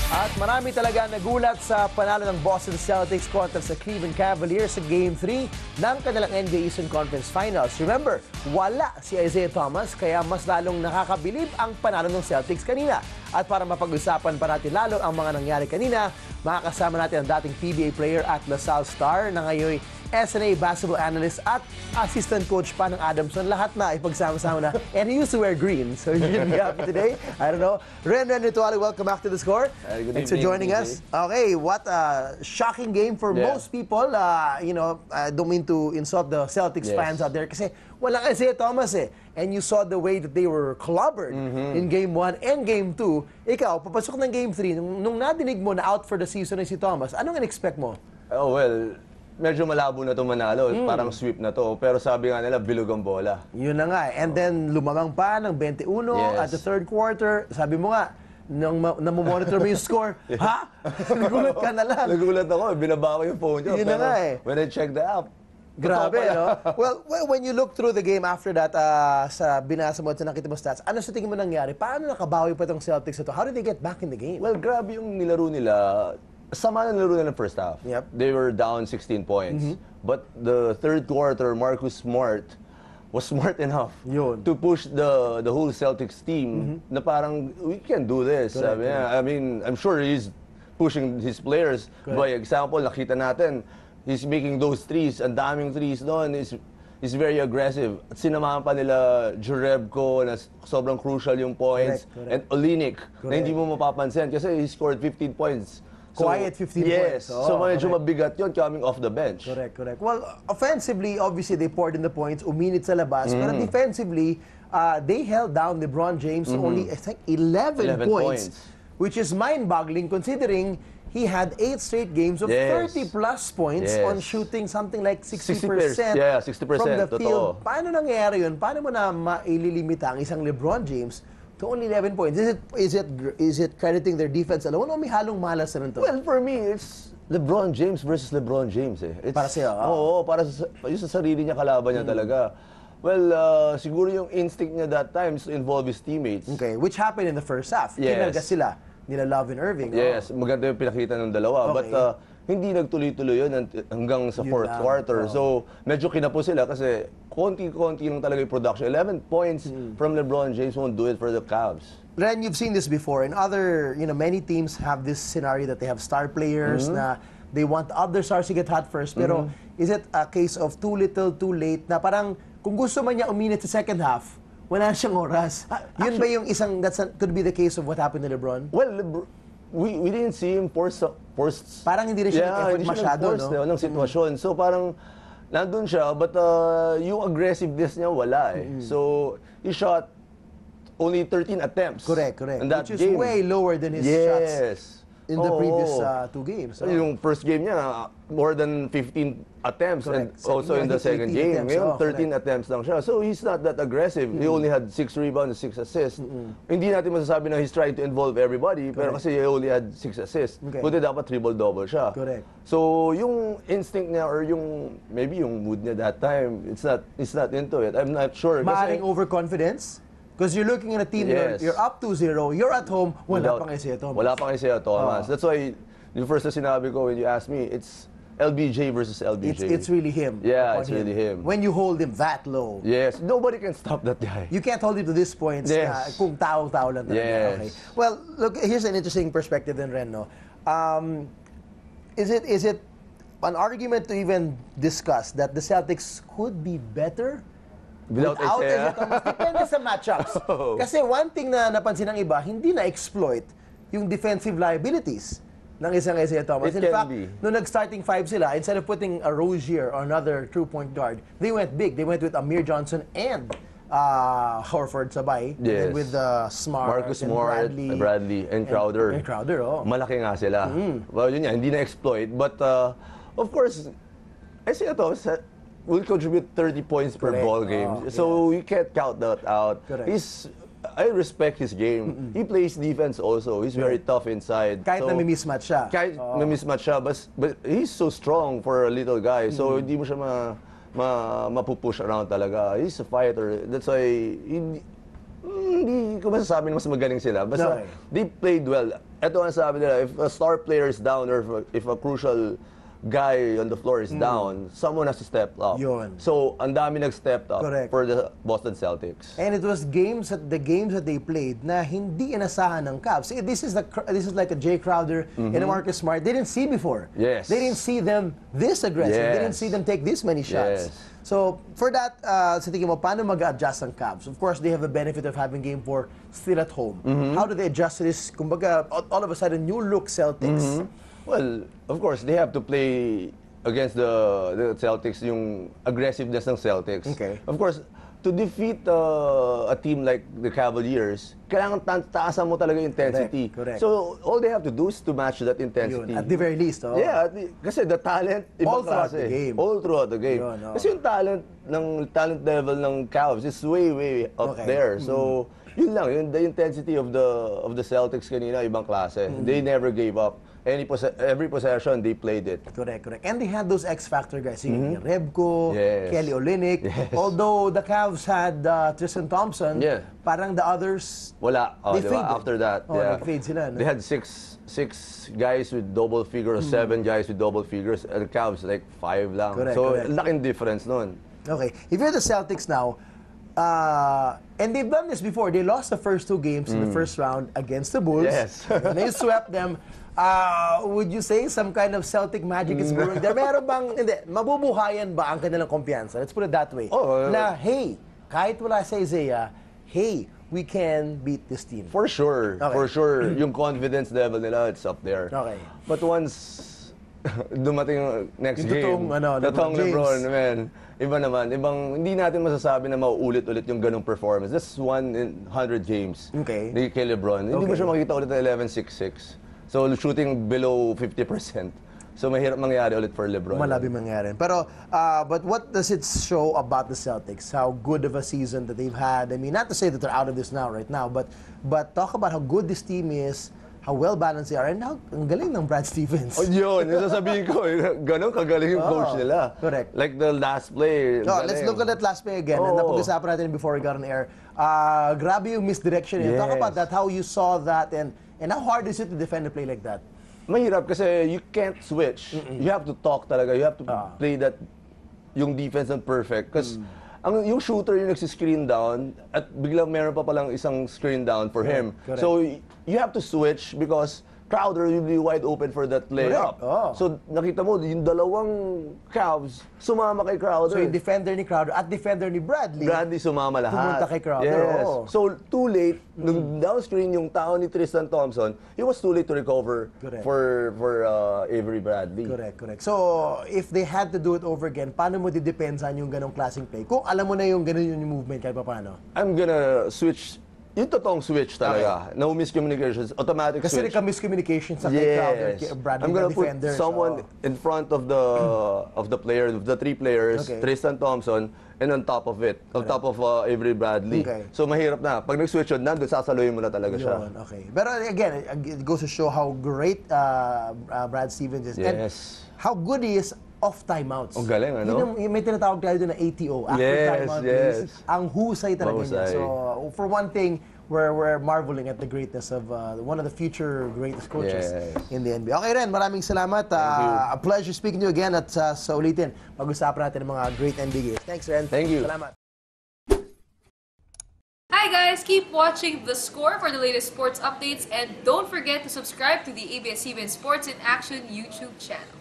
At marami talaga nagulat sa panalo ng Boston Celtics kontra sa Cleveland Cavaliers sa Game 3 ng kanilang NBA Eastern Conference Finals. Remember, wala si Isaiah Thomas kaya mas lalong nakakabilib ang panalo ng Celtics kanina. At para mapag-usapan pa natin lalo ang mga nangyari kanina, makakasama natin ang dating PBA player at LaSalle star na ngayon SNA basketball analyst at assistant coach pa ng Adamson. Lahat na ipagsama-sama na. And he used to wear green, so you should be happy today. I don't know. Renren Ritualo, welcome back to The Score. Thanks for joining us. Okay, what a shocking game for most people. Don't mean to insult the Celtics fans out there kasi walang Isaiah Thomas eh. And you saw the way that they were clobbered in Game 1 and Game 2. Ikaw, papasok ng Game 3, nung nadinig mo na out for the season na si Thomas, anong in-expect mo? Oh, well, medyo malabo na ito manalo. Parang sweep na to. Pero sabi nga nila, bilog ang bola. Yun na nga. And then, lumamang pa ng 21 at the third quarter. Sabi mo nga, nang namomonitor mo yung score, ha? Nagulat ka na lang. Nagulat ako. Binaba ko yung phone ko. Yun na nga eh. When I checked the app, grabe, no? Well, when you look through the game after that, sa binasa mo at sa nakita mo stats, ano sa tingin mo nangyari? Paano nakabawi pa itong Celtics ito? How did they get back in the game? well, grabe yung nilaro nila. Sama na nilaro nila ng first half. Yep. They were down 16 points. But the third quarter, Marcus Smart was smart enough to push the whole Celtics team na parang, we can do this. Sabi niya. I mean, I'm sure he's pushing his players. By example, nakita natin, he's making those threes, ang daming threes doon, is very aggressive. At sinamahan pa nila Jurebko na sobrang crucial yung points. And Olinik, na hindi mo mapapansin kasi he scored 15 points. Quiet 15 points. Yes. So medyo mabigat yun coming off the bench. Correct. Well, offensively, obviously, they poured in the points, uminit sa labas. Pero defensively, they held down LeBron James to only, I think, 11 points. Which is mind-boggling considering he had 8 straight games of 30-plus points on shooting something like 60%, 60% from the field. Totoo. Paano nangyari yun? Paano mo na maililimita ang isang LeBron James to only 11 points? Is it crediting their defense alone o may halong malas na rin to? Well, for me, it's LeBron James versus LeBron James eh. It's, para sa'yo? Oo, para yung sa sarili niya, kalaban niya talaga. Well, siguro yung instinct niya that time is to involve his teammates. Okay, which happened in the first half. Kinarga sila nila Love and Irving. Yes, maganda yung pinakita ng dalawa. But hindi nagtuloy-tuloy yun hanggang sa fourth quarter. So, medyo kinapo sila kasi konti-konti lang talaga yung production. 11 points from LeBron James won't do it for the Cavs. Ren, you've seen this before. In other, many teams have this scenario that they have star players na they want other stars to get hot first. Pero is it a case of too little, too late na parang kung gusto man niya uminit sa second half, wala siyang oras. Yun ba yung isang, could be the case of what happened to LeBron? Well, we didn't see him force parang hindi rin siya effort masyado, no? Ng sitwasyon. So parang nandun siya, but yung aggressiveness niya wala eh. So he shot only 13 attempts. Correct. Which is way lower than his shots in the previous 2 games. So. Yung first game niya, more than 15 attempts. And also in the second game, ngayon 13 attempts lang siya. So he's not that aggressive. He only had 6 rebounds and 6 assists. Hindi natin masasabi na he's trying to involve everybody, pero kasi he only had 6 assists. Buti dapat triple-double siya. So yung instinct niya or yung maybe yung mood niya that time, it's not into it. I'm not sure. Maaring overconfidence? Because you're looking at a team, you're up 2-0, you're at home, wala pang Isaiah Thomas. Wala pang Isaiah Thomas. That's why, the first na sinabi ko when you asked me, it's LBJ versus LBJ. It's really him. Yeah, it's really him. When you hold him that low. Yes, nobody can stop that guy. You can't hold him to this point kung tao-tao lang talaga. Yes. Okay. Well, look, here's an interesting perspective then, Ren, no? Is it an argument to even discuss that the Celtics could be better without Isaiah Thomas? Depende sa matchups. Kasi one thing na napansin ng iba, hindi na-exploit yung defensive liabilities ng isang Isaiah Thomas. In fact, nung nag-starting 5 sila, instead of putting a Rozier or another true point guard, they went big. They went with Amir Johnson and Horford sabay. And with Smart, Marcus and Smart, Bradley, and Crowder. And Crowder, Malaki nga sila. Well, yun yan, hindi na-exploit. But, of course, Isaiah Thomas will contribute 30 points per ball game. So you can't count that out. I respect his game. He plays defense also. He's very tough inside. Kahit na may mismatch siya. Kahit may mismatch siya, but he's so strong for a little guy. So hindi mo siya mapupush around talaga. He's a fighter. That's why hindi ko masasabi na mas magaling sila. Basta, they played well. Ito ang sabi nila, if a star player is down or if a crucial guy on the floor is down, someone has to step up. Yun. So, ang dami nag-step up for the Boston Celtics. And it was the games that they played na hindi inasahan ng Cavs. See, this is like a Jay Crowder and a Marcus Smart. They didn't see before. Yes. They didn't see them this aggressive. Yes. They didn't see them take this many shots. Yes. So, for that, sa tingin mo, paano mag-adjust ang Cavs? Of course, they have the benefit of having Game 4 still at home. How do they adjust to this, kumbaga, all of a sudden, new look Celtics? Well, of course, they have to play against the Celtics, yung aggressiveness ng Celtics. Okay. Of course, to defeat a team like the Cavaliers, kailangan taasan mo talaga yung intensity. Correct. So, all they have to do is to match that intensity. Yun, at the very least, oh. Yeah, kasi the talent, all ibang throughout klase. the game. All throughout the game. Yun, oh. Kasi yung talent level ng Cavs is way up there. So, yun lang, the intensity of the Celtics kanina, ibang klase. They never gave up. Every possession, they played it. Correct. And they had those X-factor guys. Yung Rebko, Yes. Kelly Olynyk. Yes. Although the Cavs had Tristan Thompson, parang the others, wala. they faded. After that, nag-fade sila. No? They had six guys with double figures, 7 guys with double figures, and the Cavs like 5 lang. Correct. Laking difference nun. Okay. If you're the Celtics now, and they've done this before. They lost the first 2 games in the first round against the Bulls. Yes. And they swept them. Would you say some kind of Celtic magic is brewing there? Meron bang, hindi, mabubuhayan ba ang kanilang kumpiyansa? Let's put it that way. Na, hey, kahit wala sa Isaiah, hey, we can beat this team. For sure. Yung confidence level nila, it's up there. Okay. But once dumating yung next game, totoong LeBron, man, iba naman. Hindi natin masasabi na mauulit-ulit yung ganong performance. That's 1 in 100 games. Okay. Kay LeBron. Hindi mo siya makikita ulit na 11-6-6. So, shooting below 50%. So, mahirap mangyari ulit for LeBron. Malabi mangyari. Pero, but what does it show about the Celtics? How good of a season that they've had? I mean, not to say that they're out of this right now, but talk about how good this team is, how well-balanced they are, and how ang galing ng Brad Stevens. Yun, yung sasabihin ko, ganon kagaling yung coach nila. Correct. Like the last play. Let's look at that last play again. And napag-usapan natin before we got on air. Grabe yung misdirection. Yes. Talk about that, how you saw that, and how hard is it to defend a play like that? Mahirap kasi you can't switch. You have to talk talaga. You have to play that yung defense ng perfect. Because yung shooter yung nagsiscreen down at biglang meron pa palang isang screen down for him. Correct. So you have to switch because Crowder will be wide open for that layup. So nakita mo, yung dalawang Cavs sumama kay Crowder. So yung defender ni Crowder at defender ni Bradley sumama lahat. pumunta kay Crowder. Yes. So too late, nung downscreen yung tao ni Tristan Thompson, it was too late to recover for Avery Bradley. Correct. So if they had to do it over again, paano mo didepensahan yung ganong klaseng play? Kung alam mo na yung ganon yung movement, kahit pa paano? I'm gonna switch. Yung totoong switch talaga. No miscommunications. Automatic Kasi switch. Kasi miscommunications sa kay Crowder, Bradley, I'm gonna defender. Put someone in front of the player, of the 3 players, Tristan Thompson, and on top of it, on top of Avery Bradley. So mahirap na. Pag nag-switch yun, nandun sasaluhin mo na talaga siya. Okay. Pero again, it goes to show how great Brad Stevens is. Yes. And how good he is off timeouts. Ang galing, ano? May tinatawag tayo doon na ATO, after timeout plays. Ang husay talaga niya. So, for one thing, we're marveling at the greatness of one of the future greatest coaches in the NBA. Okay, Ren, maraming salamat. A pleasure speaking to you again at sa ulitin, pag-usapan natin ng mga great NBA games. Thanks, Ren. Thank you. Salamat. Hi guys, keep watching The Score for the latest sports updates and don't forget to subscribe to the ABS-CBN Sports in Action YouTube channel.